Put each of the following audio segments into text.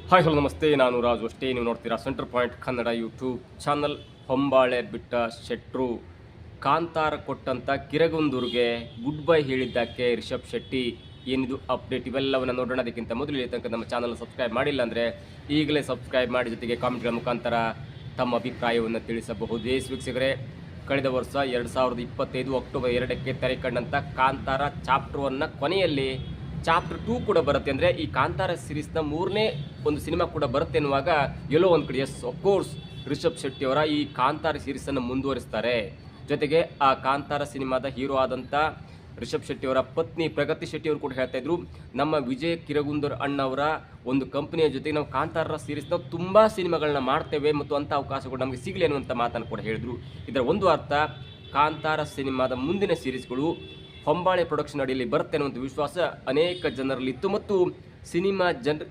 Hi hello ನಮಸ್ತೆ, ನಾನು ರಾಜು. ಅಷ್ಟೇ ನೀವು ನೋಡ್ತೀರಾ center point Kannada YouTube channel. Hombale ಬಿಟ್ಟ ಶೆಟ್ರು ಕಾಂತಾರ ಕೊಟ್ಟಂಥ ಕಿರಗುಂದೂರಿಗೆ ಗುಡ್ ಬೈ ಹೇಳಿದ್ದಕ್ಕೆ ರಿಷಬ್ ಶೆಟ್ಟಿ ಏನಿದು ಅಪ್ಡೇಟ್, ಇವೆಲ್ಲವನ್ನು ನೋಡೋಣ. ಅದಕ್ಕಿಂತ ಮೊದಲು ಇಲ್ಲಿ ತನಕ ನಮ್ಮ ಚಾನಲ್ ಸಬ್ಸ್ಕ್ರೈಬ್ ಮಾಡಿಲ್ಲ ಅಂದರೆ ಈಗಲೇ ಸಬ್ಸ್ಕ್ರೈಬ್ ಮಾಡಿ, ಜೊತೆಗೆ ಕಾಮೆಂಟ್ಗಳ ಮುಖಾಂತರ ತಮ್ಮ ಅಭಿಪ್ರಾಯವನ್ನು ತಿಳಿಸಬಹುದು. ವೀಕ್ಷಕರೇ, ಕಳೆದ ವರ್ಷ 2025 ಅಕ್ಟೋಬರ್ 2ಕ್ಕೆ ತೆರೆ ಕಂಡಂಥ ಕಾಂತಾರ ಚಾಪ್ಟರ್ 1ನ ಕೊನೆಯಲ್ಲಿ ಚಾಪ್ಟರ್ 2 ಕೂಡ ಬರುತ್ತೆ. ಅಂದರೆ ಈ ಕಾಂತಾರ ಸೀರೀಸ್ನ 3ನೇ ಒಂದು ಸಿನಿಮಾ ಕೂಡ ಬರುತ್ತೆ ಎನ್ನುವಾಗ ಎಲ್ಲೋ ಒಂದು ಕಡೆ ಅಫ್ಕೋರ್ಸ್ ರಿಷಬ್ ಶೆಟ್ಟಿ ಅವರ ಈ ಕಾಂತಾರ ಸೀರೀಸನ್ನು ಮುಂದುವರಿಸ್ತಾರೆ. ಜೊತೆಗೆ ಆ ಕಾಂತಾರ ಸಿನಿಮಾದ ಹೀರೋ ಆದಂಥ ರಿಷಬ್ ಶೆಟ್ಟಿ ಅವರ ಪತ್ನಿ ಪ್ರಗತಿ ಶೆಟ್ಟಿ ಅವರು ಕೂಡ ಹೇಳ್ತಾ ಇದ್ರು, ನಮ್ಮ ವಿಜಯ್ ಕಿರಗುಂದೂರ್ ಅಣ್ಣವರ ಒಂದು ಕಂಪನಿಯ ಜೊತೆಗೆ ನಾವು ಕಾಂತಾರ ಸೀರೀಸ್ನ ತುಂಬ ಸಿನಿಮಾಗಳನ್ನ ಮಾಡ್ತೇವೆ ಮತ್ತು ಅಂಥ ಅವಕಾಶಗಳು ನಮಗೆ ಸಿಗಲಿ ಅನ್ನುವಂಥ ಮಾತನ್ನು ಕೂಡ ಹೇಳಿದರು. ಇದರ ಒಂದು ಅರ್ಥ, ಕಾಂತಾರ ಸಿನಿಮಾದ ಮುಂದಿನ ಸೀರೀಸ್ಗಳು ಹೊಂಬಾಳೆ ಪ್ರೊಡಕ್ಷನ್ ಅಡಿಯಲ್ಲಿ ಬರುತ್ತೆ ಅನ್ನುವಂಥ ವಿಶ್ವಾಸ ಅನೇಕ ಜನರಲ್ಲಿತ್ತು ಮತ್ತು ಸಿನಿಮಾ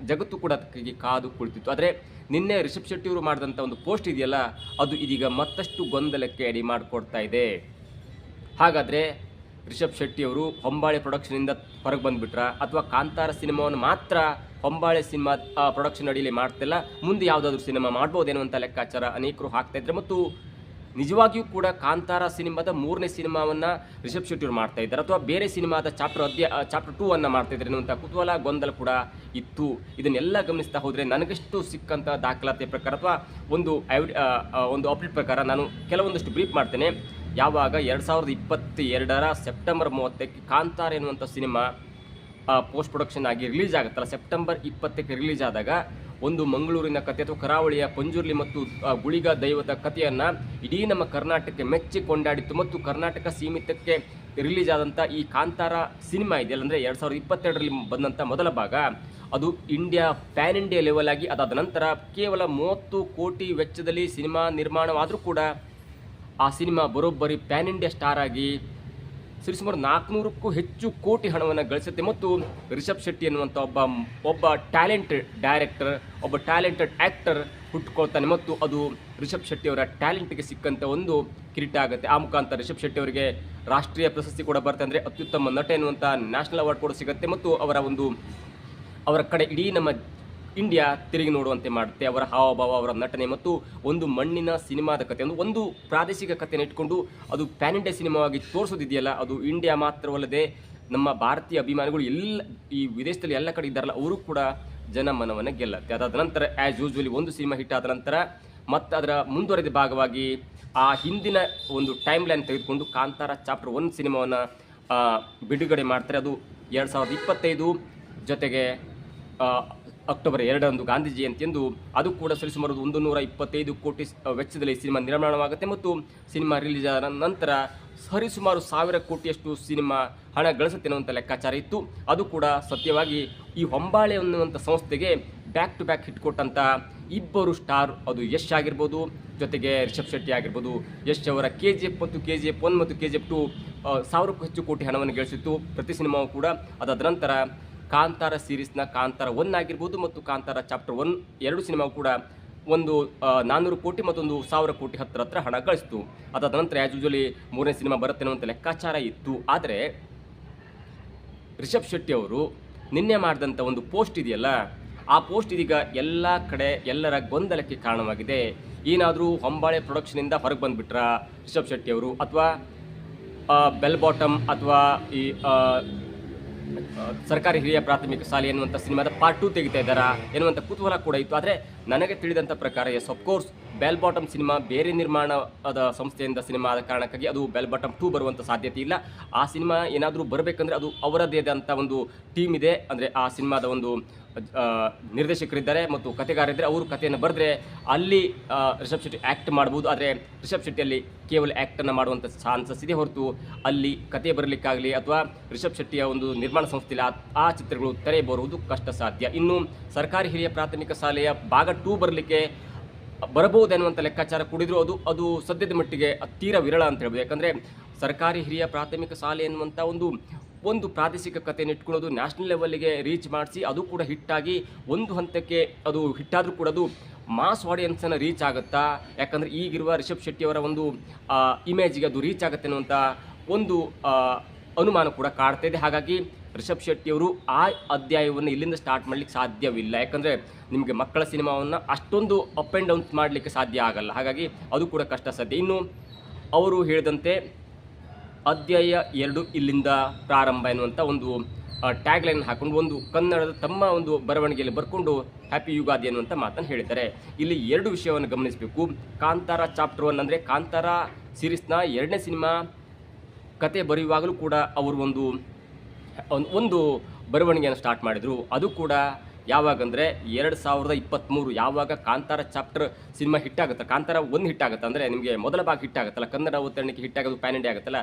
ಜಗತ್ತು ಕೂಡ ಅದಕ್ಕಾಗಿ ಕಾದು ಕುಳಿತಿತ್ತು. ಆದರೆ ನಿನ್ನೆ ರಿಷಬ್ ಶೆಟ್ಟಿ ಅವರು ಮಾಡಿದಂಥ ಒಂದು ಪೋಸ್ಟ್ ಇದೆಯಲ್ಲ, ಅದು ಇದೀಗ ಮತ್ತಷ್ಟು ಗೊಂದಲಕ್ಕೆ ಅಡಿ ಮಾಡಿಕೊಡ್ತಾ ಇದೆ. ಹಾಗಾದರೆ ರಿಷಬ್ ಶೆಟ್ಟಿ ಅವರು ಹೊಂಬಾಳೆ ಪ್ರೊಡಕ್ಷನಿಂದ ಹೊರಗೆ ಬಂದುಬಿಟ್ರಾ, ಅಥವಾ ಕಾಂತಾರ ಸಿನಿಮಾವನ್ನು ಮಾತ್ರ ಹೊಂಬಾಳೆ ಸಿನಿಮಾ ಪ್ರೊಡಕ್ಷನ್ ಅಡಿಯಲ್ಲಿ ಮಾಡ್ತಿಲ್ಲ, ಮುಂದೆ ಯಾವುದಾದ್ರೂ ಸಿನಿಮಾ ಮಾಡ್ಬೋದೇನೋ ಅಂತ ಲೆಕ್ಕಾಚಾರ ಅನೇಕರು ಹಾಕ್ತಾ ಇದ್ದಾರೆ. ಮತ್ತು ನಿಜವಾಗಿಯೂ ಕೂಡ ಕಾಂತಾರ ಸಿನಿಮಾದ 3ನೇ ಸಿನಿಮಾವನ್ನು ರಿಷಬ್ ಶೆಟ್ಟಿ ಅವರು ಮಾಡ್ತಾ ಇದ್ದಾರೆ, ಅಥವಾ ಬೇರೆ ಸಿನಿಮಾದ ಚಾಪ್ಟರ್ 2 ಅನ್ನು ಮಾಡ್ತಾ ಇದ್ದಾರೆ ಅನ್ನುವಂಥ ಕುತೂಹಲ ಗೊಂದಲ ಕೂಡ ಇತ್ತು. ಇದನ್ನೆಲ್ಲ ಗಮನಿಸ್ತಾ ಹೋದರೆ ನನಗಷ್ಟು ಸಿಕ್ಕಂಥ ದಾಖಲಾತಿ ಪ್ರಕಾರ ಅಥವಾ ಒಂದು ಅಪ್ಡೇಟ್ ಪ್ರಕಾರ ನಾನು ಕೆಲವೊಂದಷ್ಟು ಬ್ರೀಫ್ ಮಾಡ್ತೇನೆ. ಯಾವಾಗ 2022ರ ಸೆಪ್ಟೆಂಬರ್ 30ಕ್ಕೆ ಕಾಂತಾರ ಎನ್ನುವಂಥ ಸಿನಿಮಾ ಪೋಸ್ಟ್ ಪ್ರೊಡಕ್ಷನ್ ಆಗಿ ರಿಲೀಸ್ ಆಗುತ್ತಲ್ಲ, ಸೆಪ್ಟೆಂಬರ್ 20ಕ್ಕೆ ರಿಲೀಸ್ ಆದಾಗ ಒಂದು ಮಂಗಳೂರಿನ ಕಥೆ ಅಥವಾ ಕರಾವಳಿಯ ಪಂಜುರ್ಲಿ ಮತ್ತು ಗುಳಿಗ ದೈವದ ಕಥೆಯನ್ನು ಇಡೀ ನಮ್ಮ ಕರ್ನಾಟಕಕ್ಕೆ ಮೆಚ್ಚಿ ಕೊಂಡಾಡಿತ್ತು. ಮತ್ತು ಕರ್ನಾಟಕ ಸೀಮಿತಕ್ಕೆ ರಿಲೀಸ್ ಆದಂಥ ಈ ಕಾಂತಾರ ಸಿನಿಮಾ ಇದೆಯಲ್ಲ, ಅಂದರೆ 2022ರಲ್ಲಿ ಬಂದಂಥ ಮೊದಲ ಭಾಗ, ಅದು ಪ್ಯಾನ್ ಇಂಡಿಯಾ ಲೆವೆಲ್ ಆಗಿ ಅದಾದ ನಂತರ ಕೇವಲ 30 ಕೋಟಿ ವೆಚ್ಚದಲ್ಲಿ ಸಿನಿಮಾ ನಿರ್ಮಾಣವಾದರೂ ಕೂಡ ಆ ಸಿನಿಮಾ ಬರೋಬ್ಬರಿ ಪ್ಯಾನ್ ಇಂಡಿಯಾ ಸ್ಟಾರ್ ಆಗಿ ಸರಿಸುಮಾರು 400ಕ್ಕೂ ಹೆಚ್ಚು ಕೋಟಿ ಹಣವನ್ನು ಗಳಿಸುತ್ತೆ. ಮತ್ತು ರಿಷಬ್ ಶೆಟ್ಟಿ ಎನ್ನುವಂಥ ಒಬ್ಬ ಟ್ಯಾಲೆಂಟೆಡ್ ಡೈರೆಕ್ಟರ್, ಒಬ್ಬ ಟ್ಯಾಲೆಂಟೆಡ್ ಆ್ಯಕ್ಟರ್ ಹುಟ್ಟುಕೊಳ್ತಾನೆ ಮತ್ತು ಅದು ರಿಷಬ್ ಶೆಟ್ಟಿ ಅವರ ಟ್ಯಾಲೆಂಟ್ಗೆ ಸಿಕ್ಕಂಥ ಒಂದು ಕಿರೀಟ ಆಗುತ್ತೆ. ಆ ಮುಖಾಂತರ ರಿಷಬ್ ಶೆಟ್ಟಿ ಅವರಿಗೆ ರಾಷ್ಟ್ರೀಯ ಪ್ರಶಸ್ತಿ ಕೂಡ ಬರುತ್ತೆ, ಅಂದರೆ ಅತ್ಯುತ್ತಮ ನಟ ಎನ್ನುವಂಥ ನ್ಯಾಷನಲ್ ಅವಾರ್ಡ್ ಕೂಡ ಸಿಗುತ್ತೆ. ಮತ್ತು ಅವರ ಕಡೆ ಇಡೀ ನಮ್ಮ ಇಂಡಿಯಾ ತಿರುಗಿ ನೋಡುವಂತೆ ಮಾಡುತ್ತೆ. ಅವರ ಹಾವಭಾವ, ಅವರ ನಟನೆ ಮತ್ತು ಒಂದು ಮಣ್ಣಿನ ಸಿನಿಮಾದ ಕಥೆ, ಒಂದು ಪ್ರಾದೇಶಿಕ ಕಥೆಯನ್ನು ಇಟ್ಕೊಂಡು ಅದು ಪ್ಯಾನ್ ಇಂಡಿಯಾ ಸಿನಿಮಾವಾಗಿ ತೋರಿಸೋದಿದೆಯಲ್ಲ, ಅದು ಇಂಡಿಯಾ ಮಾತ್ರವಲ್ಲದೆ ನಮ್ಮ ಭಾರತೀಯ ಅಭಿಮಾನಿಗಳು ಈ ವಿದೇಶದಲ್ಲಿ ಎಲ್ಲ ಕಡೆ ಇದ್ದಾರಲ್ಲ, ಅವರು ಕೂಡ ಜನಮನವನ್ನು ಗೆಲ್ಲುತ್ತೆ. ಅದಾದ ನಂತರ ಆ್ಯಸ್ ಯೂಸ್ವಲಿ ಒಂದು ಸಿನಿಮಾ ಹಿಟ್ ಆದ ನಂತರ ಮತ್ತು ಅದರ ಮುಂದುವರೆದ ಭಾಗವಾಗಿ ಆ ಹಿಂದಿನ ಒಂದು ಟೈಮ್ ಲೈನ್ ತೆಗೆದುಕೊಂಡು ಕಾಂತಾರ ಚಾಪ್ಟರ್ 1 ಸಿನಿಮಾವನ್ನು ಬಿಡುಗಡೆ ಮಾಡ್ತಾರೆ. ಅದು 2025 ಜೊತೆಗೆ ಅಕ್ಟೋಬರ್ 2ರಂದು ಗಾಂಧಿ ಜಯಂತಿಯಂದು ಅದು ಕೂಡ ಸರಿಸುಮಾರು 125 ಕೋಟಿ ವೆಚ್ಚದಲ್ಲಿ ಸಿನಿಮಾ ನಿರ್ಮಾಣವಾಗುತ್ತೆ. ಮತ್ತು ಸಿನಿಮಾ ರಿಲೀಸ್ ಆದ ನಂತರ ಸರಿಸುಮಾರು 1000 ಕೋಟಿಯಷ್ಟು ಸಿನಿಮಾ ಹಣ ಗಳಿಸುತ್ತೆ ಅನ್ನುವಂಥ ಲೆಕ್ಕಾಚಾರ ಇತ್ತು. ಅದು ಕೂಡ ಸತ್ಯವಾಗಿ ಈ ಹೊಂಬಾಳೆ ಅನ್ನುವಂಥ ಸಂಸ್ಥೆಗೆ ಬ್ಯಾಕ್ ಟು ಬ್ಯಾಕ್ ಹಿಟ್ ಕೊಟ್ಟಂಥ ಇಬ್ಬರು ಸ್ಟಾರ್, ಅದು ಯಶ್ ಆಗಿರ್ಬೋದು, ಜೊತೆಗೆ ರಿಷಬ್ ಶೆಟ್ಟಿ ಆಗಿರ್ಬೋದು. ಯಶ್ ಅವರ KGF ಮತ್ತು KGF 1 ಮತ್ತು KGF 2 1000ಕ್ಕೂ ಹೆಚ್ಚು ಕೋಟಿ ಹಣವನ್ನು ಗಳಿಸಿತ್ತು ಪ್ರತಿ ಸಿನಿಮಾವು ಕೂಡ. ಅದಾದ ನಂತರ ಕಾಂತಾರ ಸೀರೀಸ್ನ ಕಾಂತಾರ 1 ಆಗಿರ್ಬೋದು ಮತ್ತು ಕಾಂತಾರ ಚಾಪ್ಟರ್ 1 2 ಸಿನಿಮಾವು ಕೂಡ ಒಂದು 400 ಕೋಟಿ ಮತ್ತೊಂದು 1000 ಕೋಟಿ ಹತ್ರ ಹಣ ಗಳಿಸ್ತು. ಅದಾದ ನಂತರ ಆ್ಯಸ್ ಯೂಸ್ವಲಿ 3ನೇ ಸಿನಿಮಾ ಬರುತ್ತೆ ಅನ್ನುವಂಥ ಲೆಕ್ಕಾಚಾರ ಇತ್ತು. ಆದರೆ ರಿಷಬ್ ಶೆಟ್ಟಿ ಅವರು ನಿನ್ನೆ ಮಾಡಿದಂಥ ಒಂದು ಪೋಸ್ಟ್ ಇದೆಯಲ್ಲ, ಆ ಪೋಸ್ಟ್ ಇದೀಗ ಎಲ್ಲ ಕಡೆ ಎಲ್ಲರ ಗೊಂದಲಕ್ಕೆ ಕಾರಣವಾಗಿದೆ. ಏನಾದರೂ ಹೊಂಬಾಳೆ ಪ್ರೊಡಕ್ಷನಿಂದ ಹೊರಗೆ ಬಂದುಬಿಟ್ರಾ ರಿಷಬ್ ಶೆಟ್ಟಿ ಅವರು, ಅಥವಾ ಬೆಲ್ ಬಾಟಮ್ ಅಥವಾ ಈ ಸರ್ಕಾರಿ ಹಿರಿಯ ಪ್ರಾಥಮಿಕ ಶಾಲೆ ಎನ್ನುವಂಥ ಸಿನಿಮಾದ ಪಾರ್ಟ್ 2 ತೆಗಿತಾ ಇದ್ದಾರಾ ಎನ್ನುವಂಥ ಕುತೂಹಲ ಕೂಡ ಇತ್ತು. ಆದರೆ ನನಗೆ ತಿಳಿದಂಥ ಪ್ರಕಾರ ಅಫ್ಕೋರ್ಸ್ ಬೆಲ್ ಬಾಟಮ್ ಸಿನಿಮಾ ಬೇರೆ ನಿರ್ಮಾಣದ ಸಂಸ್ಥೆಯಿಂದ ಸಿನಿಮಾ ಆದ ಕಾರಣಕ್ಕಾಗಿ ಅದು ಬೆಲ್ ಬಾಟಮ್ 2 ಬರುವಂಥ ಸಾಧ್ಯತೆ ಇಲ್ಲ. ಆ ಸಿನಿಮಾ ಏನಾದರೂ ಬರಬೇಕಂದ್ರೆ ಅದು ಅವರದ್ದೇ ಆದಂಥ ಒಂದು ಟೀಮ್ ಇದೆ, ಅಂದರೆ ಆ ಸಿನಿಮಾದ ಒಂದು ನಿರ್ದೇಶಕರಿದ್ದಾರೆ ಮತ್ತು ಕಥೆಗಾರಿದ್ದಾರೆ. ಅವರು ಕಥೆಯನ್ನು ಬರೆದ್ರೆ ಅಲ್ಲಿ ರಿಷಬ್ ಶೆಟ್ಟಿ ಆ್ಯಕ್ಟ್ ಮಾಡ್ಬೋದು. ಆದರೆ ರಿಷಬ್ ಶೆಟ್ಟಿಯಲ್ಲಿ ಕೇವಲ ಆ್ಯಕ್ಟನ್ನು ಮಾಡುವಂಥ ಚಾನ್ಸಸ್ ಇದೆ ಹೊರತು ಅಲ್ಲಿ ಕತೆ ಬರಲಿಕ್ಕಾಗಲಿ ಅಥವಾ ರಿಷಬ್ ಶೆಟ್ಟಿಯ ಒಂದು ನಿರ್ಮಾಣ ಸಂಸ್ಥೆಯಲ್ಲಿ ಆ ಚಿತ್ರಗಳು ತೆರೆ ಬರುವುದು ಕಷ್ಟ ಸಾಧ್ಯ. ಇನ್ನು ಸರ್ಕಾರಿ ಹಿರಿಯ ಪ್ರಾಥಮಿಕ ಶಾಲೆಯ ಭಾಗ 2 ಬರಲಿಕ್ಕೆ ಬರಬಹುದೆನ್ನುವಂಥ ಲೆಕ್ಕಾಚಾರ ಕೂಡಿದ್ರು ಅದು ಸದ್ಯದ ಮಟ್ಟಿಗೆ ತೀರಾ ವಿರಳ ಅಂತ ಹೇಳ್ಬೋದು. ಯಾಕಂದರೆ ಸರ್ಕಾರಿ ಹಿರಿಯ ಪ್ರಾಥಮಿಕ ಶಾಲೆ ಎನ್ನುವಂಥ ಒಂದು ಪ್ರಾದೇಶಿಕ ಕಥೆಯನ್ನು ಇಟ್ಕೊಳ್ಳೋದು ನ್ಯಾಷನಲ್ ಲೆವೆಲ್ಗೆ ರೀಚ್ ಮಾಡಿಸಿ ಅದು ಕೂಡ ಹಿಟ್ಟಾಗಿ ಒಂದು ಹಂತಕ್ಕೆ ಅದು ಹಿಟ್ಟಾದರೂ ಕೂಡ ಅದು ಮಾಸ್ ಆಡಿಯನ್ಸನ್ನು ರೀಚ್ ಆಗುತ್ತಾ, ಯಾಕಂದರೆ ಈಗಿರುವ ರಿಷಬ್ ಶೆಟ್ಟಿಯವರ ಒಂದು ಇಮೇಜಿಗೆ ಅದು ರೀಚ್ ಆಗುತ್ತೆ ಅನ್ನುವಂಥ ಒಂದು ಅನುಮಾನ ಕೂಡ ಕಾಡ್ತಾ ಇದೆ. ಹಾಗಾಗಿ ರಿಷಬ್ ಶೆಟ್ಟಿಯವರು ಆ ಅಧ್ಯಾಯವನ್ನು ಇಲ್ಲಿಂದ ಸ್ಟಾರ್ಟ್ ಮಾಡಲಿಕ್ಕೆ ಸಾಧ್ಯವಿಲ್ಲ. ಯಾಕಂದರೆ ನಿಮಗೆ ಮಕ್ಕಳ ಸಿನಿಮಾವನ್ನು ಅಷ್ಟೊಂದು ಅಪ್ ಆ್ಯಂಡ್ ಡೌನ್ ಮಾಡಲಿಕ್ಕೆ ಸಾಧ್ಯ ಆಗಲ್ಲ. ಹಾಗಾಗಿ ಅದು ಕೂಡ ಕಷ್ಟ ಸಾಧ್ಯ. ಇನ್ನು ಅವರು ಹೇಳಿದಂತೆ ಅಧ್ಯಾಯ 2 ಇಲ್ಲಿಂದ ಪ್ರಾರಂಭ ಎನ್ನುವಂಥ ಒಂದು ಟ್ಯಾಗ್ಲೈನ್ ಹಾಕೊಂಡು ಒಂದು ಕನ್ನಡದ ತಮ್ಮ ಒಂದು ಬರವಣಿಗೆಯಲ್ಲಿ ಬರ್ಕೊಂಡು ಹ್ಯಾಪಿ ಯುಗಾದಿ ಅನ್ನುವಂಥ ಮಾತನ್ನು ಹೇಳಿದ್ದಾರೆ. ಇಲ್ಲಿ 2 ವಿಷಯವನ್ನು ಗಮನಿಸಬೇಕು. ಕಾಂತಾರ ಚಾಪ್ಟರ್ 1 ಅಂದರೆ ಕಾಂತಾರ ಸೀರೀಸ್ನ 2ನೇ ಸಿನಿಮಾ ಕತೆ ಬರೆಯುವಾಗಲೂ ಕೂಡ ಅವರು ಒಂದು ಬರವಣಿಗೆಯನ್ನು ಸ್ಟಾರ್ಟ್ ಮಾಡಿದರು. ಅದು ಕೂಡ ಯಾವಾಗಂದರೆ 2023 ಯಾವಾಗ ಕಾಂತಾರ ಚಾಪ್ಟರ್ ಸಿನಿಮಾ ಹಿಟ್ಟಾಗುತ್ತೆ, ಕಾಂತಾರ 1 ಹಿಟ್ಟಾಗುತ್ತೆ ಅಂದರೆ ನಿಮಗೆ ಮೊದಲ ಭಾಗ ಹಿಟ್ಟಾಗುತ್ತಲ್ಲ, ಕನ್ನಡ ಅವತರಣಿಕೆ ಹಿಟ್ಟಾಗೋದು ಪ್ಯಾನ್ ಇಂಡಿಯಾ ಆಗುತ್ತಲ್ಲ,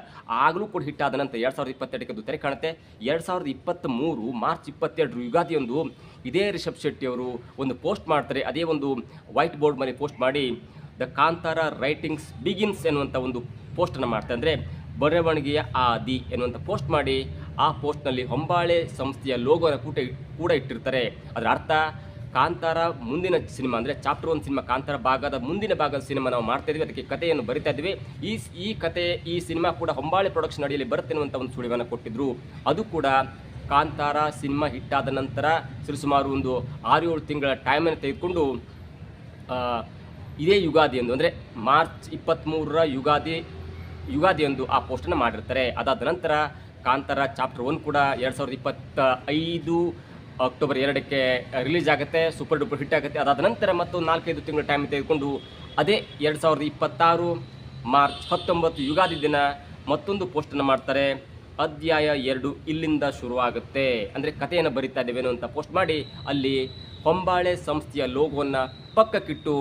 ಆಗಲೂ ಕೂಡ ಹಿಟ್ಟಾದ ನಂತರ 2022ಕ್ಕೆ ಅದು ತೆರೆ ಕಾಣುತ್ತೆ. 2023 ಮಾರ್ಚ್ 22 ಯುಗಾದಿಯೊಂದು ಇದೇ ರಿಷಬ್ ಶೆಟ್ಟಿಯವರು ಒಂದು ಪೋಸ್ಟ್ ಮಾಡ್ತಾರೆ. ಅದೇ ಒಂದು ವೈಟ್ ಬೋರ್ಡ್ ಮೇಲೆ ಪೋಸ್ಟ್ ಮಾಡಿ ದ ಕಾಂತಾರ ರೈಟಿಂಗ್ಸ್ ಬಿಗಿನ್ಸ್ ಎನ್ನುವಂಥ ಒಂದು ಪೋಸ್ಟನ್ನು ಮಾಡ್ತಾರೆ. ಅಂದರೆ ಬರವಣಿಗೆಯ ಆದಿ ಎನ್ನುವಂಥ ಪೋಸ್ಟ್ ಮಾಡಿ ಆ ಪೋಸ್ಟ್ನಲ್ಲಿ ಹೊಂಬಾಳೆ ಸಂಸ್ಥೆಯ ಲೋಗೋನ ಕೂಡ ಇಟ್ಟಿರ್ತಾರೆ. ಅದರ ಅರ್ಥ ಕಾಂತಾರ ಮುಂದಿನ ಸಿನಿಮಾ ಅಂದರೆ ಚಾಪ್ಟರ್ 1 ಸಿನಿಮಾ ಕಾಂತಾರ ಭಾಗದ ಮುಂದಿನ ಭಾಗದ ಸಿನಿಮಾ ನಾವು ಮಾಡ್ತಾ ಇದ್ವಿ, ಅದಕ್ಕೆ ಕಥೆಯನ್ನು ಬರಿತಾ ಇದ್ವಿ. ಈ ಸಿನಿಮಾ ಕೂಡ ಹೊಂಬಾಳೆ ಪ್ರೊಡಕ್ಷನ್ ಅಡಿಯಲ್ಲಿ ಬರುತ್ತೆ ಅನ್ನುವಂಥ ಒಂದು ಸುಳಿವನ್ನು ಕೊಟ್ಟಿದ್ದರು. ಅದು ಕೂಡ ಕಾಂತಾರ ಸಿನಿಮಾ ಹಿಟ್ಟಾದ ನಂತರ ಸರಿಸುಮಾರು ಒಂದು 6-7 ತಿಂಗಳ ಟೈಮನ್ನು ತೆಗೆದುಕೊಂಡು ಇದೇ ಯುಗಾದಿಯಂದು ಅಂದರೆ ಮಾರ್ಚ್ 23ರ ಯುಗಾದಿಯಂದು ಆ ಪೋಸ್ಟನ್ನು ಮಾಡಿರ್ತಾರೆ. ಅದಾದ ನಂತರ ಕಾಂತಾರ ಚಾಪ್ಟರ್ 1 ಕೂಡ 2025 ಅಕ್ಟೋಬರ್ 2ಕ್ಕೆ ರಿಲೀಸ್ ಆಗುತ್ತೆ, ಸೂಪರ್ ಡೂಪರ್ ಹಿಟ್ ಆಗುತ್ತೆ. ಅದಾದ ನಂತರ ಮತ್ತೊಂದು 4-5 ತಿಂಗಳ ಟೈಮ್ ತೆಗೆದುಕೊಂಡು ಅದೇ 2026 ಮಾರ್ಚ್ 19 ಯುಗಾದಿ ದಿನ ಮತ್ತೊಂದು ಪೋಸ್ಟನ್ನು ಮಾಡ್ತಾರೆ. ಅಧ್ಯಾಯ 2 ಇಲ್ಲಿಂದ ಶುರುವಾಗುತ್ತೆ, ಅಂದರೆ ಕಥೆಯನ್ನು ಬರಿತಾ ಇದ್ದೇವೆ ಅನ್ನುವಂಥ ಪೋಸ್ಟ್ ಮಾಡಿ ಅಲ್ಲಿ ಹೊಂಬಾಳೆ ಸಂಸ್ಥೆಯ ಲೋಗೋವನ್ನು ಪಕ್ಕಕ್ಕಿಟ್ಟು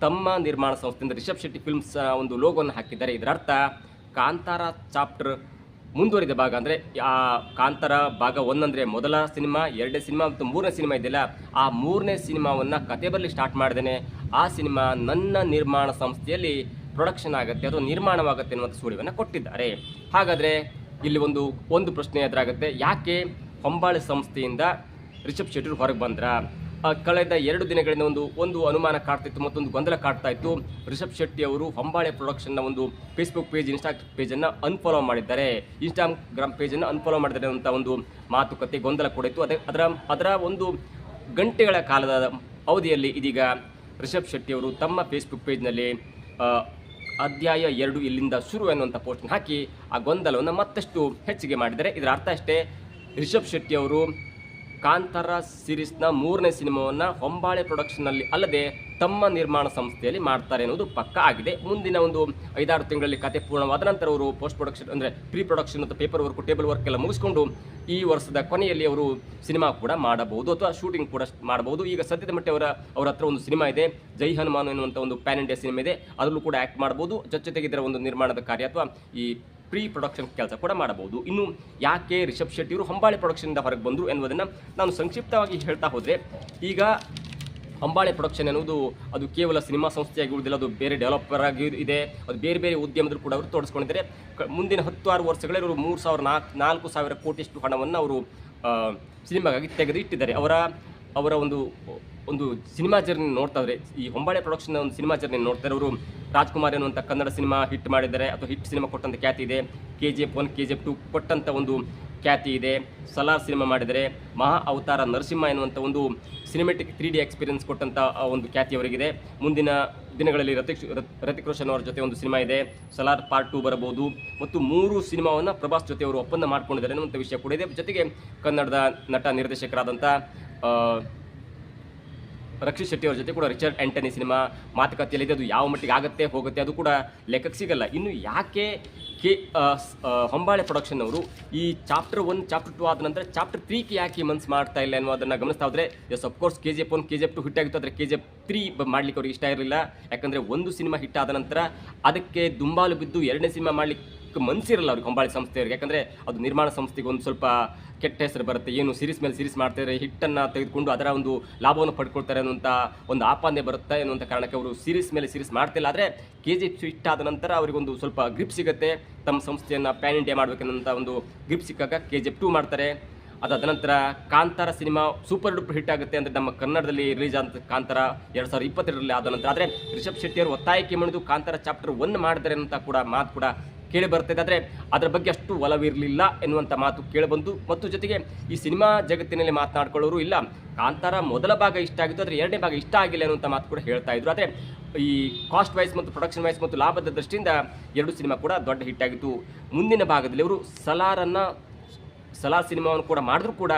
ತಮ್ಮ ನಿರ್ಮಾಣ ಸಂಸ್ಥೆಯಿಂದ ರಿಷಬ್ ಶೆಟ್ಟಿ ಫಿಲ್ಮ್ಸ್ ಒಂದು ಲೋಗೋವನ್ನು ಹಾಕಿದ್ದಾರೆ. ಇದರ ಅರ್ಥ ಕಾಂತಾರ ಚಾಪ್ಟರ್ ಮುಂದುವರಿದ ಭಾಗ ಅಂದರೆ ಆ ಕಾಂತಾರ ಭಾಗ 1 ಅಂದರೆ ಮೊದಲ ಸಿನಿಮಾ, 2ನೇ ಸಿನಿಮಾ ಮತ್ತು 3ನೇ ಸಿನಿಮಾ ಇದೆಯಲ್ಲ, ಆ 3ನೇ ಸಿನಿಮಾವನ್ನು ಕತೆ ಬರಲಿಕ್ಕೆ ಸ್ಟಾರ್ಟ್ ಮಾಡಿದ್ದೇನೆ. ಆ ಸಿನಿಮಾ ನನ್ನ ನಿರ್ಮಾಣ ಸಂಸ್ಥೆಯಲ್ಲಿ ಪ್ರೊಡಕ್ಷನ್ ಆಗುತ್ತೆ, ಅದು ನಿರ್ಮಾಣವಾಗುತ್ತೆ ಅನ್ನುವಂಥ ಸುಳಿವನ್ನು ಕೊಟ್ಟಿದ್ದಾರೆ. ಹಾಗಾದರೆ ಇಲ್ಲಿ ಒಂದು ಪ್ರಶ್ನೆ ಎದುರಾಗುತ್ತೆ, ಯಾಕೆ ಹೊಂಬಾಳೆ ಸಂಸ್ಥೆಯಿಂದ ರಿಷಬ್ ಶೆಟ್ಟಿ ಹೊರಗೆ ಬಂದ್ರ? ಕಳೆದ 2 ದಿನಗಳಿಂದ ಒಂದು ಅನುಮಾನ ಕಾಡ್ತಿತ್ತು, ಮತ್ತೊಂದು ಗೊಂದಲ ಕಾಡ್ತಾ ಇತ್ತು. ರಿಷಬ್ ಶೆಟ್ಟಿ ಅವರು ಹೊಂಬಾಳೆ ಪ್ರೊಡಕ್ಷನ್ನ ಒಂದು ಫೇಸ್ಬುಕ್ ಪೇಜ್, ಇನ್ಸ್ಟಾಗ್ರಾಮ್ ಪೇಜನ್ನು ಅನ್ಫಾಲೋ ಮಾಡಿದ್ದಾರೆ, ಇನ್ಸ್ಟಾಗ್ರಾಮ್ ಪೇಜನ್ನು ಅನ್ಫಾಲೋ ಮಾಡಿದ್ದಾರೆ ಅಂತ ಒಂದು ಮಾತುಕತೆ ಗೊಂದಲ ಕೂಡ ಇತ್ತು. ಅದರ ಒಂದು ಗಂಟೆಗಳ ಕಾಲದ ಅವಧಿಯಲ್ಲಿ ಇದೀಗ ರಿಷಬ್ ಶೆಟ್ಟಿ ಅವರು ತಮ್ಮ ಫೇಸ್ಬುಕ್ ಪೇಜ್ನಲ್ಲಿ ಅಧ್ಯಾಯ 2 ಇಲ್ಲಿಂದ ಶುರು ಅನ್ನುವಂಥ ಪೋಸ್ಟನ್ನು ಹಾಕಿ ಆ ಗೊಂದಲವನ್ನು ಮತ್ತಷ್ಟು ಹೆಚ್ಚಿಗೆ ಮಾಡಿದ್ದಾರೆ. ಇದರ ಅರ್ಥ ಅಷ್ಟೇ, ರಿಷಬ್ ಶೆಟ್ಟಿ ಅವರು ಕಾಂತಾರ ಸೀರೀಸ್ನ 3ನೇ ಸಿನಿಮಾವನ್ನು ಹೊಂಬಾಳೆ ಪ್ರೊಡಕ್ಷನ್ನಲ್ಲಿ ಅಲ್ಲದೆ ತಮ್ಮ ನಿರ್ಮಾಣ ಸಂಸ್ಥೆಯಲ್ಲಿ ಮಾಡ್ತಾರೆ ಅನ್ನೋದು ಪಕ್ಕ ಆಗಿದೆ. ಮುಂದಿನ ಒಂದು 5-6 ತಿಂಗಳಲ್ಲಿ ಕತೆ ಪೂರ್ಣವಾದ ನಂತರ ಅವರು ಪೋಸ್ಟ್ ಪ್ರೊಡಕ್ಷನ್ ಅಂದರೆ ಪ್ರೀ ಪ್ರೊಡಕ್ಷನ್ ಮತ್ತು ಪೇಪರ್ ವರ್ಕ್, ಟೇಬಲ್ ವರ್ಕ್ ಎಲ್ಲ ಮುಗಿಸ್ಕೊಂಡು ಈ ವರ್ಷದ ಕೊನೆಯಲ್ಲಿ ಅವರು ಸಿನಿಮಾ ಕೂಡ ಮಾಡಬಹುದು ಅಥವಾ ಶೂಟಿಂಗ್ ಕೂಡ ಮಾಡಬಹುದು. ಈಗ ಸದ್ಯದ ಮಟ್ಟಿಗೆ ಅವರ ಹತ್ರ ಒಂದು ಸಿನಿಮಾ ಇದೆ, ಜೈ ಹನುಮಾನ್ ಎನ್ನುವಂಥ ಒಂದು ಪ್ಯಾನ್ ಇಂಡಿಯಾ ಸಿನಿಮಾ ಇದೆ, ಅದರಲ್ಲೂ ಕೂಡ ಆ್ಯಕ್ಟ್ ಮಾಡಬಹುದು. ಜೊತೆಗೆ ಇದರ ಒಂದು ನಿರ್ಮಾಣದ ಕಾರ್ಯ ಅಥವಾ ಈ ಪ್ರೀ ಪ್ರೊಡಕ್ಷನ್ ಕೆಲಸ ಕೂಡ ಮಾಡಬಹುದು. ಇನ್ನು ಯಾಕೆ ರಿಷಬ್ ಶೆಟ್ಟಿಯವರು ಹೊಂಬಾಳೆ ಪ್ರೊಡಕ್ಷನ್ನಿಂದ ಹೊರಗೆ ಬಂದರು ಎನ್ನುವುದನ್ನು ನಾನು ಸಂಕ್ಷಿಪ್ತವಾಗಿ ಹೇಳ್ತಾ ಹೋದರೆ, ಈಗ ಹೊಂಬಾಳೆ ಪ್ರೊಡಕ್ಷನ್ ಎನ್ನುವುದು ಅದು ಕೇವಲ ಸಿನಿಮಾ ಸಂಸ್ಥೆಯಾಗಿ ಉಳಿದಿಲ್ಲ, ಅದು ಬೇರೆ ಡೆವಲಪರ್ ಆಗಿ ಇದೆ, ಅದು ಬೇರೆ ಬೇರೆ ಉದ್ಯಮದಲ್ಲಿ ಕೂಡ ಅವರು ತೋರಿಸ್ಕೊಂಡಿದ್ದಾರೆ. ಮುಂದಿನ 10-6 ವರ್ಷಗಳಲ್ಲಿ ಅವರು 3,000-4,000 ಕೋಟಿಯಷ್ಟು ಹಣವನ್ನು ಅವರು ಸಿನಿಮಾಗಾಗಿ ತೆಗೆದು ಇಟ್ಟಿದ್ದಾರೆ. ಅವರ ಒಂದು ಸಿನಿಮಾ ಜರ್ನಿ ನೋಡ್ತಾ ಇದ್ದಾರೆ, ಈ ಹೊಂಬಾಳೆ ಪ್ರೊಡಕ್ಷನ್ನ ಒಂದು ಸಿನಿಮಾ ಜರ್ನಿ ನೋಡ್ತಾರೆ. ಅವರು ರಾಜ್ಕುಮಾರ್ ಎನ್ನುವಂಥ ಕನ್ನಡ ಸಿನಿಮಾ ಹಿಟ್ ಮಾಡಿದ್ದಾರೆ, ಅಥವಾ ಹಿಟ್ ಸಿನಿಮಾ ಕೊಟ್ಟಂಥ ಖ್ಯಾತಿ ಇದೆ. KGF 1, KGF 2 ಕೊಟ್ಟಂಥ ಒಂದು ಖ್ಯಾತಿ ಇದೆ. ಸಲಾರ್ ಸಿನಿಮಾ ಮಾಡಿದರೆ, ಮಹಾ ಅವತಾರ ನರಸಿಂಹ ಎನ್ನುವಂಥ ಒಂದು ಸಿನಿಮೆಟಿಕ್ 3D ಎಕ್ಸ್ಪೀರಿಯನ್ಸ್ ಕೊಟ್ಟಂಥ ಒಂದು ಖ್ಯಾತಿ ಅವರಿಗಿದೆ. ಮುಂದಿನ ದಿನಗಳಲ್ಲಿ ಋತಿಕ್ ರೋಷನ್ ಅವರ ಜೊತೆ ಒಂದು ಸಿನಿಮಾ ಇದೆ, ಸಲಾರ್ ಪಾರ್ಟ್ 2 ಬರಬಹುದು. ಮತ್ತು 3 ಸಿನಿಮಾವನ್ನು ಪ್ರಭಾಸ್ ಜೊತೆ ಅವರು ಒಪ್ಪಂದ ಮಾಡ್ಕೊಂಡಿದ್ದಾರೆ ಅನ್ನುವಂಥ ವಿಷಯ ಕೂಡ ಇದೆ. ಜೊತೆಗೆ ಕನ್ನಡದ ನಟ ನಿರ್ದೇಶಕರಾದಂಥ ರಕ್ಷಿತ್ ಶೆಟ್ಟಿ ಅವರ ಜೊತೆ ಕೂಡ ರಿಚರ್ಡ್ ಆಂಟನಿ ಸಿನಿಮಾ ಮಾತುಕತೆಯಲ್ಲಿದೆ. ಅದು ಯಾವ ಮಟ್ಟಿಗೆ ಆಗುತ್ತೆ ಹೋಗುತ್ತೆ ಅದು ಕೂಡ ಲೆಕ್ಕಕ್ಕೆ ಸಿಗಲ್ಲ. ಇನ್ನು ಯಾಕೆ ಹೊಂಬಾಳೆ ಪ್ರೊಡಕ್ಷನ್ ಅವರು ಈ ಚಾಪ್ಟರ್ 1, ಚಾಪ್ಟರ್ 2 ಆದ ನಂತರ ಚಾಪ್ಟರ್ 3ಗೆ ಯಾಕೆ ಮನ್ಸು ಮಾಡ್ತಾ ಇಲ್ಲ ಅನ್ನೋದನ್ನು ಗಮನಿಸ್ತಾ ಹೋದರೆ, yes of course KGF 1, KGF 2 hit ಆಗಿತ್ತು, ಆದರೆ KGF 3 ಮಾಡಲಿಕ್ಕೆ ಅವ್ರಿಗೆ ಇಷ್ಟ ಇರಲಿಲ್ಲ. ಯಾಕಂದರೆ ಒಂದು ಸಿನಿಮಾ ಹಿಟ್ ಆದ ನಂತರ ಅದಕ್ಕೆ ದುಂಬಾಲು ಬಿದ್ದು 2ನೇ ಸಿನಿಮಾ ಮಾಡಲಿಕ್ಕೆ ಮನಸ್ಸಿರಲ್ಲ ಅವ್ರಿಗೆ, ಹೊಂಬಾಳೆ ಸಂಸ್ಥೆಯವ್ರಿಗೆ. ಯಾಕಂದರೆ ಅದು ನಿರ್ಮಾಣ ಸಂಸ್ಥೆಗೆ ಒಂದು ಸ್ವಲ್ಪ ಕೆಟ್ಟ ಹೆಸರು ಬರುತ್ತೆ, ಏನು ಸೀರೀಸ್ ಮೇಲೆ ಸೀರೀಸ್ ಮಾಡ್ತಾರೆ, ಹಿಟ್ಟನ್ನು ತೆಗೆದುಕೊಂಡು ಅದರ ಒಂದು ಲಾಭವನ್ನು ಪಡ್ಕೊಳ್ತಾರೆ ಅನ್ನುವಂಥ ಒಂದು ಆಪಾದನೆ ಬರುತ್ತೆ ಎನ್ನುವಂಥ ಕಾರಣಕ್ಕೆ ಅವರು ಸೀರೀಸ್ ಮೇಲೆ ಸೀರೀಸ್ ಮಾಡ್ತಿಲ್ಲ. ಆದರೆ KGF ಹಿಟ್ ಆದ ನಂತರ ಅವರಿಗೊಂದು ಸ್ವಲ್ಪ ಗ್ರಿಪ್ ಸಿಗುತ್ತೆ, ತಮ್ಮ ಸಂಸ್ಥೆಯನ್ನು ಪ್ಯಾನ್ ಇಂಡಿಯಾ ಮಾಡಬೇಕನ್ನೋಂಥ ಒಂದು ಗ್ರಿಪ್ ಸಿಕ್ಕಾಗ KGF 2 ಮಾಡ್ತಾರೆ. ಅದಾದ ನಂತರ Kantara cinema super duper hit ಆಗುತ್ತೆ, ಅಂದರೆ ನಮ್ಮ ಕನ್ನಡದಲ್ಲಿ ರಿಲೀಸ್ ಆದ ಕಾಂತಾರ 2022ರಲ್ಲಿ ಆದ ನಂತರ. ಆದರೆ ರಿಷಬ್ ಶೆಟ್ಟಿ ಅವರು ಒತ್ತಾಯಕ್ಕೆ ಮಾಡಿದ್ದು ಕಾಂತಾರ ಚಾಪ್ಟರ್ 1 ಮಾಡಿದ್ದಾರೆ ಅಂತ ಕೂಡ ಮಾತು ಕೂಡ ಕೇಳಿ ಬರ್ತಿದೆ. ಆದರೆ ಅದರ ಬಗ್ಗೆ ಅಷ್ಟು ಒಲವಿರಲಿಲ್ಲ ಎನ್ನುವಂಥ ಮಾತು ಕೇಳಿಬಂತು. ಮತ್ತು ಜೊತೆಗೆ ಈ ಸಿನಿಮಾ ಜಗತ್ತಿನಲ್ಲಿ ಮಾತನಾಡ್ಕೊಳ್ಳೋರು ಇಲ್ಲ ಕಾಂತಾರ ಮೊದಲ ಭಾಗ ಇಷ್ಟ ಆಗಿತ್ತು, ಆದರೆ ಎರಡನೇ ಭಾಗ ಇಷ್ಟ ಆಗಿಲ್ಲ ಅನ್ನುವಂಥ ಮಾತು ಕೂಡ ಹೇಳ್ತಾ ಇದ್ರು. ಆದರೆ ಈ ಕಾಸ್ಟ್ ವೈಸ್ ಮತ್ತು ಪ್ರೊಡಕ್ಷನ್ ವೈಸ್ ಮತ್ತು ಲಾಭದ ದೃಷ್ಟಿಯಿಂದ ಎರಡು ಸಿನಿಮಾ ಕೂಡ ದೊಡ್ಡ ಹಿಟ್ ಆಗಿತ್ತು. ಮುಂದಿನ ಭಾಗದಲ್ಲಿ ಅವರು ಸಲಾರ್ ಸಿನಿಮಾವನ್ನು ಕೂಡ ಮಾಡಿದ್ರು ಕೂಡ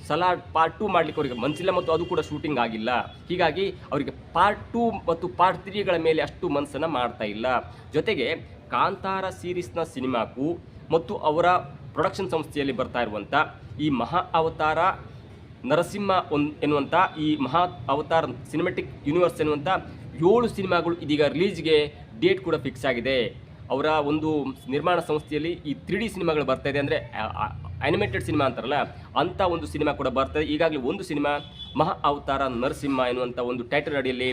ಸಲಾರ್ ಪಾರ್ಟ್ 2 ಮಾಡಲಿಕ್ಕೆ ಅವರಿಗೆ ಮನಸ್ಸಿಲ್ಲ ಮತ್ತು ಅದು ಕೂಡ ಶೂಟಿಂಗ್ ಆಗಿಲ್ಲ. ಹೀಗಾಗಿ ಅವರಿಗೆ ಪಾರ್ಟ್ 2 ಮತ್ತು ಪಾರ್ಟ್ 3ಗಳ ಮೇಲೆ ಅಷ್ಟು ಮನಸ್ಸನ್ನು ಮಾಡ್ತಾ ಇಲ್ಲ. ಜೊತೆಗೆ ಕಾಂತಾರ ಸೀರೀಸ್ನ ಸಿನಿಮಾಕ್ಕೂ ಮತ್ತು ಅವರ ಪ್ರೊಡಕ್ಷನ್ ಸಂಸ್ಥೆಯಲ್ಲಿ ಬರ್ತಾ ಇರುವಂಥ ಈ ಮಹಾ ಅವತಾರ ನರಸಿಂಹ ಎನ್ನುವಂಥ ಈ ಮಹಾ ಅವತಾರ್ ಸಿನಿಮ್ಯಾಟಿಕ್ ಯೂನಿವರ್ಸ್ ಎನ್ನುವಂಥ 7 ಸಿನಿಮಾಗಳು ಇದೀಗ ರಿಲೀಸ್ಗೆ ಡೇಟ್ ಕೂಡ ಫಿಕ್ಸ್ ಆಗಿದೆ. ಅವರ ಒಂದು ನಿರ್ಮಾಣ ಸಂಸ್ಥೆಯಲ್ಲಿ ಈ 3D ಸಿನಿಮಾಗಳು ಬರ್ತಾ ಇದೆ, ಅಂದರೆ ಅನಿಮೇಟೆಡ್ ಸಿನಿಮಾ ಅಂತಾರಲ್ಲ ಅಂಥ ಒಂದು ಸಿನಿಮಾ ಕೂಡ ಬರ್ತದೆ. ಈಗಾಗಲೇ ಒಂದು ಸಿನಿಮಾ ಮಹಾ ಅವತಾರ ನರಸಿಂಹ ಎನ್ನುವಂಥ ಒಂದು ಟೈಟಲ್ ಅಡಿಯಲ್ಲಿ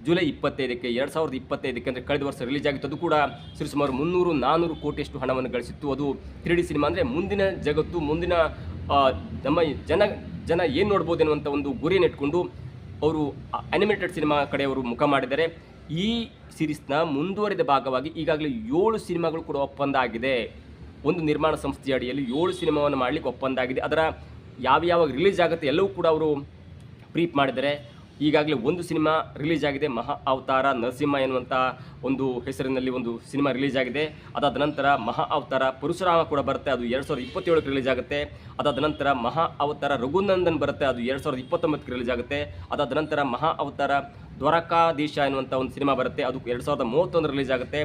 ಜುಲೈ 25ಕ್ಕೆ 2025ಕ್ಕೆ ಅಂದರೆ ಕಳೆದ ವರ್ಷ ರಿಲೀಸ್ ಆಗಿತ್ತು. ಅದು ಕೂಡ ಸುಮಾರು 300-400 ಕೋಟಿಯಷ್ಟು ಹಣವನ್ನು ಗಳಿಸಿತ್ತು. ಅದು 3D ಸಿನಿಮಾ ಅಂದರೆ ಮುಂದಿನ ಜಗತ್ತು, ಮುಂದಿನ ನಮ್ಮ ಜನ ಏನು ನೋಡ್ಬೋದು ಎನ್ನುವಂಥ ಒಂದು ಗುರಿಯನ್ನು ಇಟ್ಕೊಂಡು ಅವರು ಅನಿಮೇಟೆಡ್ ಸಿನಿಮಾ ಕಡೆ ಅವರು ಮುಖ ಮಾಡಿದ್ದಾರೆ. ಈ ಸೀರೀಸ್ನ ಮುಂದುವರಿದ ಭಾಗವಾಗಿ ಈಗಾಗಲೇ 7 ಸಿನಿಮಾಗಳು ಕೂಡ ಒಪ್ಪಂದ ಆಗಿದೆ. ಒಂದು ನಿರ್ಮಾಣ ಸಂಸ್ಥೆಯ ಅಡಿಯಲ್ಲಿ 7 ಸಿನಿಮಾವನ್ನು ಮಾಡಲಿಕ್ಕೆ ಒಪ್ಪಂದ ಆಗಿದೆ. ಅದರ ಯಾವ್ಯಾವ ರಿಲೀಸ್ ಆಗುತ್ತೆ ಎಲ್ಲವೂ ಕೂಡ ಅವರು ಬ್ರೀಫ್ ಮಾಡಿದ್ದಾರೆ. ಈಗಾಗಲೇ ಒಂದು ಸಿನಿಮಾ ರಿಲೀಸ್ ಆಗಿದೆ, ಮಹಾ ಅವತಾರ ನರಸಿಂಹ ಎನ್ನುವಂಥ ಒಂದು ಹೆಸರಿನಲ್ಲಿ ಒಂದು ಸಿನಿಮಾ ರಿಲೀಸ್ ಆಗಿದೆ. ಅದಾದ ನಂತರ ಮಹಾ ಅವತಾರ ಪರಶುರಾಮ ಕೂಡ ಬರುತ್ತೆ, ಅದು 2027ಕ್ಕೆ ರಿಲೀಸ್ ಆಗುತ್ತೆ. ಅದಾದ ನಂತರ ಮಹಾ ಅವತಾರ ರಘುನಂದನ್ ಬರುತ್ತೆ, ಅದು 2029ಕ್ಕೆ ರಿಲೀಸ್ ಆಗುತ್ತೆ. ಅದಾದ ನಂತರ ಮಹಾ ಅವತಾರ ದ್ವಾರಕಾಧೀಶ ಎನ್ನುವಂಥ ಒಂದು ಸಿನಿಮಾ ಬರುತ್ತೆ, ಅದು 2031 ರಿಲೀಸ್ ಆಗುತ್ತೆ.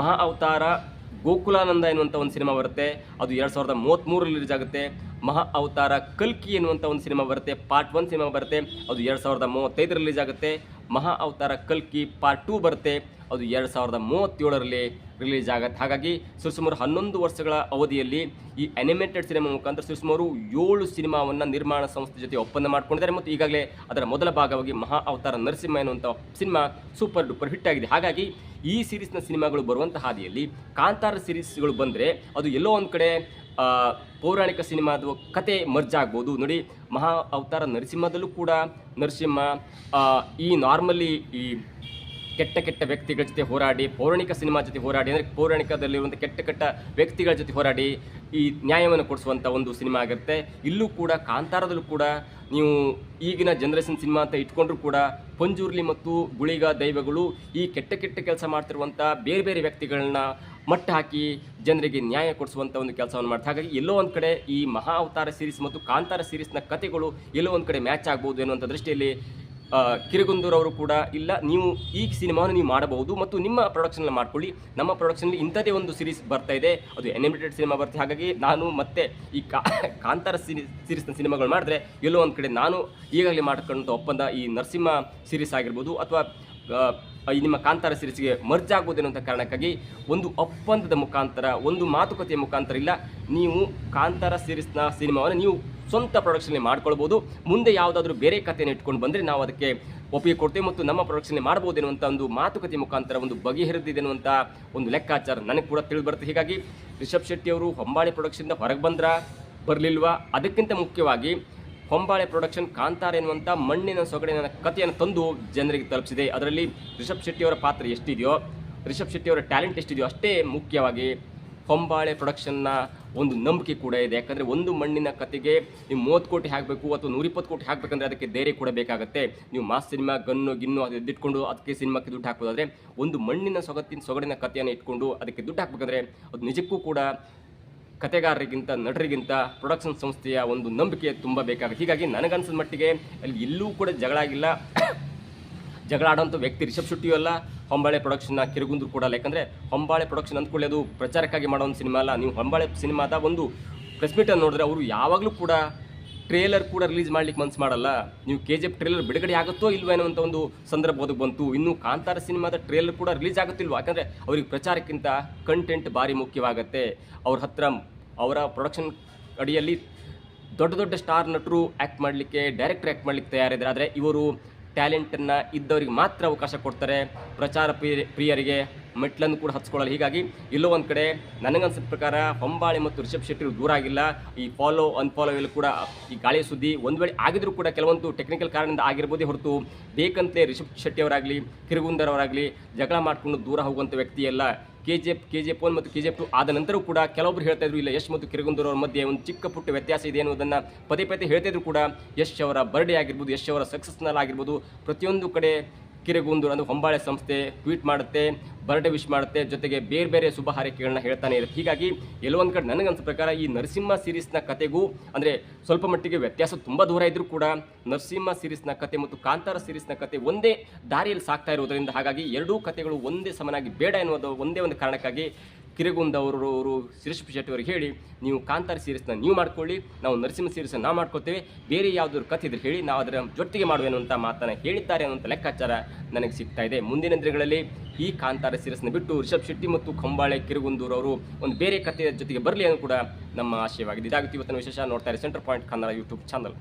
ಮಹಾ ಅವತಾರ ಗೋಕುಲಾನಂದ ಎನ್ನುವಂಥ ಒಂದು ಸಿನಿಮಾ ಬರುತ್ತೆ, ಅದು 2033 ರಿಲೀಸ್ ಆಗುತ್ತೆ. ಮಹಾ ಅವತಾರ ಕಲ್ಕಿ ಎನ್ನುವಂಥ ಒಂದು ಸಿನಿಮಾ ಬರುತ್ತೆ, ಪಾರ್ಟ್ 1 ಸಿನಿಮಾ ಬರುತ್ತೆ, ಅದು 2035 ರಿಲೀಸ್ ಆಗುತ್ತೆ. ಮಹಾ ಅವತಾರ ಕಲ್ಕಿ ಪಾರ್ಟ್ 2 ಬರುತ್ತೆ, ಅದು 2037ರಲ್ಲಿ ರಿಲೀಸ್ ಆಗುತ್ತೆ. ಹಾಗಾಗಿ ಸುಮಾರು 11 ವರ್ಷಗಳ ಅವಧಿಯಲ್ಲಿ ಈ ಅನಿಮೇಟೆಡ್ ಸಿನಿಮಾ ಮುಖಾಂತರ ಸುಮಾರು 7 ಸಿನಿಮಾವನ್ನು ನಿರ್ಮಾಣ ಸಂಸ್ಥೆ ಜೊತೆ ಒಪ್ಪಂದ ಮಾಡ್ಕೊಂಡಿದ್ದಾರೆ. ಮತ್ತು ಈಗಾಗಲೇ ಅದರ ಮೊದಲ ಭಾಗವಾಗಿ ಮಹಾ ಅವತಾರ ನರಸಿಂಹ ಎನ್ನುವಂಥ ಸಿನಿಮಾ ಸೂಪರ್ ಡೂಪರ್ ಹಿಟ್ ಆಗಿದೆ. ಹಾಗಾಗಿ ಈ ಸೀರೀಸ್ನ ಸಿನಿಮಾಗಳು ಬರುವಂಥ ಹಾದಿಯಲ್ಲಿ ಕಾಂತಾರ ಸೀರೀಸ್ಗಳು ಬಂದರೆ ಅದು ಎಲ್ಲೋ ಒಂದು ಕಡೆ ಪೌರಾಣಿಕ ಸಿನಿಮಾದ ಕತೆ ಮರ್ಜ್ ಆಗ್ಬೋದು. ನೋಡಿ, ಮಹಾ ಅವತಾರ ನರಸಿಂಹದಲ್ಲೂ ಕೂಡ ನರಸಿಂಹ ಈ ನಾರ್ಮಲಿ ಈ ಕೆಟ್ಟ ವ್ಯಕ್ತಿಗಳ ಜೊತೆ ಹೋರಾಡಿ, ಪೌರಾಣಿಕ ಸಿನಿಮಾ ಜೊತೆ ಹೋರಾಡಿ, ಅಂದರೆ ಪೌರಾಣಿಕದಲ್ಲಿರುವಂಥ ಕೆಟ್ಟ ವ್ಯಕ್ತಿಗಳ ಜೊತೆ ಹೋರಾಡಿ ಈ ನ್ಯಾಯವನ್ನು ಕೊಡಿಸುವಂಥ ಒಂದು ಸಿನಿಮಾ ಆಗಿರುತ್ತೆ. ಇಲ್ಲೂ ಕೂಡ ಕಾಂತಾರದಲ್ಲೂ ಕೂಡ ನೀವು ಈಗಿನ ಜನರೇಷನ್ ಸಿನಿಮಾ ಅಂತ ಇಟ್ಕೊಂಡ್ರೂ ಕೂಡ ಪಂಜುರ್ಲಿ ಮತ್ತು ಗುಳಿಗ ದೈವಗಳು ಈ ಕೆಟ್ಟ ಕೆಲಸ ಮಾಡ್ತಿರುವಂಥ ಬೇರೆ ವ್ಯಕ್ತಿಗಳನ್ನ ಮಟ್ಟ ಹಾಕಿ ಜನರಿಗೆ ನ್ಯಾಯ ಕೊಡಿಸುವಂಥ ಒಂದು ಕೆಲಸವನ್ನು ಮಾಡ್ತಾರೆ. ಹಾಗಾಗಿ ಎಲ್ಲೋ ಒಂದು ಕಡೆ ಈ ಮಹಾ ಅವತಾರ ಸೀರೀಸ್ ಮತ್ತು ಕಾಂತಾರ ಸೀರೀಸ್ನ ಕಥೆಗಳು ಎಲ್ಲೋ ಒಂದು ಕಡೆ ಮ್ಯಾಚ್ ಆಗ್ಬೋದು ಎನ್ನುವಂಥ ದೃಷ್ಟಿಯಲ್ಲಿ ಕಿರಗುಂದೂರ್ ಅವರು ಕೂಡ ಇಲ್ಲ, ನೀವು ಈ ಸಿನಿಮಾವನ್ನು ನೀವು ಮಾಡಬಹುದು ಮತ್ತು ನಿಮ್ಮ ಪ್ರೊಡಕ್ಷನ್ ಮಾಡ್ಕೊಳ್ಳಿ, ನಮ್ಮ ಪ್ರೊಡಕ್ಷನ್ಲಿ ಇಂಥದ್ದೇ ಒಂದು ಸೀರೀಸ್ ಬರ್ತಾ ಇದೆ, ಅದು ಅನಿಮೇಟೆಡ್ ಸಿನಿಮಾ ಬರ್ತದೆ. ಹಾಗಾಗಿ ನಾನು ಮತ್ತೆ ಈ ಕಾಂತಾರ ಸೀರೀಸ್ನ ಸಿನಿಮಾಗಳು ಮಾಡಿದ್ರೆ ಎಲ್ಲೋ ಒಂದು ಕಡೆ ನಾನು ಈಗಾಗಲೇ ಮಾಡ್ಕೊಂಡ ಒಪ್ಪಂದ ಈ ನರಸಿಂಹ ಸೀರೀಸ್ ಆಗಿರ್ಬೋದು ಅಥವಾ ಈ ನಿಮ್ಮ ಕಾಂತಾರ ಸೀರೀಸ್ಗೆ ಮರ್ಜ್ ಆಗ್ಬೋದು ಅನ್ನೋಂಥ ಕಾರಣಕ್ಕಾಗಿ ಒಂದು ಒಪ್ಪಂದದ ಮುಖಾಂತರ, ಒಂದು ಮಾತುಕತೆಯ ಮುಖಾಂತರ ಇಲ್ಲ, ನೀವು ಕಾಂತಾರ ಸೀರೀಸ್ನ ಸಿನಿಮಾವನ್ನು ನೀವು ಸ್ವಂತ ಪ್ರೊಡಕ್ಷನ್ಲಿ ಮಾಡ್ಕೊಳ್ಬೋದು. ಮುಂದೆ ಯಾವುದಾದ್ರೂ ಬೇರೆ ಕಥೆಯನ್ನು ಇಟ್ಕೊಂಡು ಬಂದರೆ ನಾವು ಅದಕ್ಕೆ ಒಪ್ಪಿಗೆ ಕೊಡ್ತೇವೆ ಮತ್ತು ನಮ್ಮ ಪ್ರೊಡಕ್ಷನ್ಲಿ ಮಾಡ್ಬೋದು ಎನ್ನುವಂಥ ಒಂದು ಮಾತುಕತೆ ಮುಖಾಂತರ ಒಂದು ಬಗೆಹರಿದಿದೆ ಅನ್ನುವಂಥ ಒಂದು ಲೆಕ್ಕಾಚಾರ ನನಗೆ ಕೂಡ ತಿಳಿದು ಬರುತ್ತೆ. ಹೀಗಾಗಿ ರಿಷಬ್ ಶೆಟ್ಟಿ ಅವರು ಹೊಂಬಾಳೆ ಪ್ರೊಡಕ್ಷನ್ನಿಂದ ಹೊರಗೆ ಬರಲಿಲ್ವಾ? ಅದಕ್ಕಿಂತ ಮುಖ್ಯವಾಗಿ ಹೊಂಬಾಳೆ ಪ್ರೊಡಕ್ಷನ್ ಕಾಂತಾರ ಎನ್ನುವಂಥ ಮಣ್ಣಿನ ಸೊಗಡಿನ ಕಥೆಯನ್ನು ತಂದು ಜನರಿಗೆ ತಲುಪಿಸಿದೆ. ಅದರಲ್ಲಿ ರಿಷಬ್ ಶೆಟ್ಟಿಯವರ ಪಾತ್ರ ಎಷ್ಟಿದೆಯೋ, ರಿಷಬ್ ಶೆಟ್ಟಿಯವರ ಟ್ಯಾಲೆಂಟ್ ಎಷ್ಟಿದೆಯೋ ಅಷ್ಟೇ ಮುಖ್ಯವಾಗಿ ಹೊಂಬಾಳೆ ಪ್ರೊಡಕ್ಷನ್ನ ಒಂದು ನಂಬಿಕೆ ಕೂಡ ಇದೆ. ಯಾಕಂದರೆ ಒಂದು ಮಣ್ಣಿನ ಕತೆಗೆ ನೀವು 30 ಕೋಟಿ ಹಾಕಬೇಕು ಅಥವಾ 120 ಕೋಟಿ ಹಾಕಬೇಕಂದ್ರೆ ಅದಕ್ಕೆ ಧೈರ್ಯ ಕೂಡ ಬೇಕಾಗುತ್ತೆ. ನೀವು ಮಾಸ್ ಸಿನಿಮಾ ಗಿನ್ನು ಅದು ಎದ್ದಿಟ್ಕೊಂಡು ಅದಕ್ಕೆ ಸಿನಿಮಾಕ್ಕೆ ದುಡ್ಡು ಹಾಕೋದಾದರೆ ಒಂದು ಮಣ್ಣಿನ ಸೊಗಡಿನ ಕಥೆಯನ್ನು ಇಟ್ಕೊಂಡು ಅದಕ್ಕೆ ದುಡ್ಡು ಹಾಕಬೇಕಂದ್ರೆ ಅದು ನಿಜಕ್ಕೂ ಕೂಡ ಕತೆಗಾರರಿಗಿಂತ ನಟರಿಗಿಂತ ಪ್ರೊಡಕ್ಷನ್ ಸಂಸ್ಥೆಯ ಒಂದು ನಂಬಿಕೆ ತುಂಬ ಬೇಕಾಗುತ್ತೆ. ಹೀಗಾಗಿ ನನಗನ್ಸಿದ ಮಟ್ಟಿಗೆ ಅಲ್ಲಿ ಎಲ್ಲೂ ಕೂಡ ಜಗಳ ಆಗಿಲ್ಲ. ಜಗಳ ಆಡೋಂಥ ವ್ಯಕ್ತಿ ರಿಷಬ್ ಶೆಟ್ಟಿಯೂ ಅಲ್ಲ, ಹೊಂಬಾಳೆ ಪ್ರೊಡಕ್ಷನ್ನ ಕಿರಗುಂದೂರು ಕೂಡ ಅಲ್ಲ. ಯಾಕಂದರೆ ಹೊಂಬಾಳೆ ಪ್ರೊಡಕ್ಷನ್ ಅಂದ್ಕೊಳ್ಳಿ ಅದು ಪ್ರಚಾರಕ್ಕಾಗಿ ಮಾಡೋ ಒಂದು ಸಿನಿಮಾ ಅಲ್ಲ. ನೀವು ಹೊಂಬಾಳೆ ಸಿನಿಮಾದ ಒಂದು ಪ್ರೆಸ್ ಮೀಟನ್ನು ನೋಡಿದ್ರೆ ಅವರು ಯಾವಾಗಲೂ ಕೂಡ ಟ್ರೇಲರ್ ಕೂಡ ರಿಲೀಸ್ ಮಾಡ್ಲಿಕ್ಕೆ ಮನಸ್ಸು ಮಾಡಲ್ಲ. ನೀವು KGF ಟ್ರೇಲರ್ ಬಿಡುಗಡೆ ಆಗುತ್ತೋ ಇಲ್ವೋ ಅನ್ನುವಂಥ ಒಂದು ಸಂದರ್ಭ ಅದಕ್ಕೆ ಬಂತು. ಇನ್ನು ಕಾಂತಾರ ಸಿನಿಮಾದ ಟ್ರೇಲರ್ ಕೂಡ ರಿಲೀಸ್ ಆಗುತ್ತಿಲ್ವೋ? ಯಾಕಂದರೆ ಅವ್ರಿಗೆ ಪ್ರಚಾರಕ್ಕಿಂತ ಕಂಟೆಂಟ್ ಭಾರಿ ಮುಖ್ಯವಾಗುತ್ತೆ. ಅವ್ರ ಹತ್ರ ಅವರ ಪ್ರೊಡಕ್ಷನ್ ಅಡಿಯಲ್ಲಿ ದೊಡ್ಡ ಸ್ಟಾರ್ ನಟರು ಆ್ಯಕ್ಟ್ ಮಾಡಲಿಕ್ಕೆ, ಡೈರೆಕ್ಟರ್ ಆ್ಯಕ್ಟ್ ಮಾಡಲಿಕ್ಕೆ ತಯಾರಿದ್ದಾರೆ. ಆದರೆ ಇವರು ಟ್ಯಾಲೆಂಟನ್ನು ಇದ್ದವರಿಗೆ ಮಾತ್ರ ಅವಕಾಶ ಕೊಡ್ತಾರೆ, ಪ್ರಚಾರ ಪ್ರಿಯರಿಗೆ ಮೆಟ್ಲನ್ನು ಕೂಡ ಹತ್ಕೊಳ್ಳಲ್ಲ. ಹೀಗಾಗಿ ಎಲ್ಲೋ ಒಂದು ಕಡೆ ನನಗನ್ಸಿದ ಪ್ರಕಾರ ಹೊಂಬಾಳೆ ಮತ್ತು ರಿಷಬ್ ಶೆಟ್ಟಿ ದೂರ ಆಗಿಲ್ಲ. ಈ ಫಾಲೋ ಅನ್ಫಾಲೋ ಎಲ್ಲ ಕೂಡ ಈ ಗಾಳಿ ಸುದ್ದಿ ಒಂದು ವೇಳೆ ಆಗಿದ್ರೂ ಕೂಡ ಕೆಲವೊಂದು ಟೆಕ್ನಿಕಲ್ ಕಾರಣದಿಂದ ಆಗಿರ್ಬೋದೇ ಹೊರತು ಬೇಕಂತಲೇ ರಿಷಬ್ ಶೆಟ್ಟಿ ಅವರಾಗಲಿ ಕಿರಗುಂದರ್ ಅವರಾಗಲಿ ಜಗಳ ಮಾಡಿಕೊಂಡು ದೂರ ಹೋಗುವಂಥ ವ್ಯಕ್ತಿ ಎಲ್ಲ. KGF 1 ಮತ್ತು KGF 2 ಆದ ನಂತರೂ ಕೂಡ ಕೆಲವೊಬ್ರು ಹೇಳ್ತಾ ಇದ್ರು ಇಲ್ಲ ಯಶ್ ಮತ್ತು ಕಿರಗುಂದರ್ ಅವರ ಮಧ್ಯೆ ಒಂದು ಚಿಕ್ಕ ಪುಟ್ಟ ವ್ಯತ್ಯಾಸ ಇದೆ ಅನ್ನೋದನ್ನು ಪದೇ ಹೇಳ್ತಾ ಇದ್ರು ಕೂಡ ಯಶ್ ಅವರ ಬರ್ಡೇ ಆಗಿರ್ಬೋದು, ಯಶ್ ಅವರ ಸಕ್ಸಸ್ನಲ್ಲಿ ಆಗಿರ್ಬೋದು, ಪ್ರತಿಯೊಂದು ಕಡೆ ಕಿರಗುಂದೂರು ಅಂದರೆ ಹೊಂಬಾಳೆ ಸಂಸ್ಥೆ ಟ್ವೀಟ್ ಮಾಡುತ್ತೆ, ಬರ್ಡೇ ವಿಶ್ ಮಾಡುತ್ತೆ, ಜೊತೆಗೆ ಬೇರೆ ಶುಭ ಹಾರೈಕೆಗಳನ್ನ ಹೇಳ್ತಾನೆ ಇರುತ್ತೆ. ಹೀಗಾಗಿ ಎಲ್ಲೊಂದು ಕಡೆ ನನಗನ್ಸ ಪ್ರಕಾರ ಈ ನರಸಿಂಹ ಸೀರೀಸ್ನ ಕತೆಗೂ ಅಂದರೆ ಸ್ವಲ್ಪ ಮಟ್ಟಿಗೆ ವ್ಯತ್ಯಾಸ ತುಂಬ ದೂರ ಇದ್ದರೂ ಕೂಡ ನರಸಿಂಹ ಸೀರೀಸ್ನ ಕತೆ ಮತ್ತು ಕಾಂತಾರ ಸೀರೀಸ್ನ ಕತೆ ಒಂದೇ ದಾರಿಯಲ್ಲಿ ಸಾಕ್ತಾ ಇರೋದರಿಂದ ಹಾಗಾಗಿ ಎರಡೂ ಕತೆಗಳು ಒಂದೇ ಸಮನಾಗಿ ಬೇಡ ಎನ್ನುವುದು ಒಂದೇ ಒಂದು ಕಾರಣಕ್ಕಾಗಿ ಕಿರಗುಂದವರು ರಿಷಬ್ ಶೆಟ್ಟಿ ಅವರಿಗೆ ಹೇಳಿ ನೀವು ಕಾಂತಾರ ಸೀರೀಸ್ನ ನೀವು ಮಾಡ್ಕೊಳ್ಳಿ, ನಾವು ನರಸಿಂಹ ಸೀರೀಸ್ನ ನಾವು ಮಾಡ್ಕೊಳ್ತೇವೆ, ಬೇರೆ ಯಾವುದಾದ್ರು ಕಥೆ ಇದ್ರೆ ಹೇಳಿ ನಾವು ಅದರ ಜೊತೆಗೆ ಮಾಡುವೇನು ಅಂತ ಮಾತನ್ನು ಹೇಳಿದ್ದಾರೆ ಅನ್ನುವಂಥ ಲೆಕ್ಕಾಚಾರ ನನಗೆ ಸಿಗ್ತಾ ಇದೆ. ಮುಂದಿನ ದಿನಗಳಲ್ಲಿ ಈ ಕಾಂತಾರ ಸೀರೀಸ್ನ ಬಿಟ್ಟು ರಿಷಬ್ ಶೆಟ್ಟಿ ಮತ್ತು ಹೊಂಬಾಳೆ ಕಿರಗುಂದೂರು ಅವರು ಒಂದು ಬೇರೆ ಕಥೆಯ ಜೊತೆಗೆ ಬರಲಿ ಅನ್ನೋ ಕೂಡ ನಮ್ಮ ಆಶಯವಾಗಿದೆ. ಇದಾಗುತ್ತೆ ಇವತ್ತಿನ ವಿಶೇಷ. ನೋಡ್ತಾ ಇರಿ centre point Kannada YouTube channel.